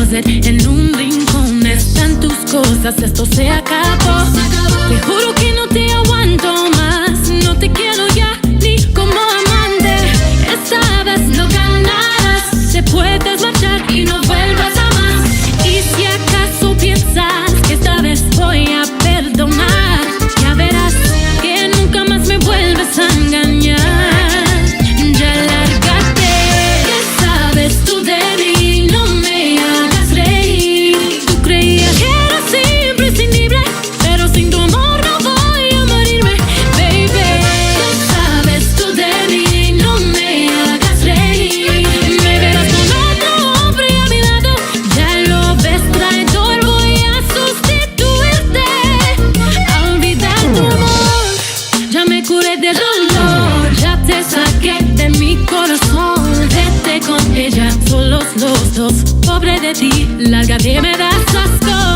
closet, en un rincón están tus cosas. Esto se acabó. Te juro que no te aguanto más. No te quiero ya ni como amante. Esta vez no ganarás. Te puedes marchar y no vuelvas a más. Y si acaso piensas que esta vez voy a perdonar, ya verás que nunca más me vuelves a engañar. Ya lárgate. ¿Qué sabes tú de mí? No me hagas reír. Tú creías que era simple y sin libre, pero sin tu amor no voy a morirme, baby. ¿Qué sabes tú de mí? No me hagas reír. Me verás con otro hombre a mi lado. Ya lo ves, traidor, voy a sustituirte. A olvidar tu amor. Ya me curé del dolor. Ya te saqué de mi corazón. Vete con ella, solos los dos. Pobre de ti, lárgate, me das asco.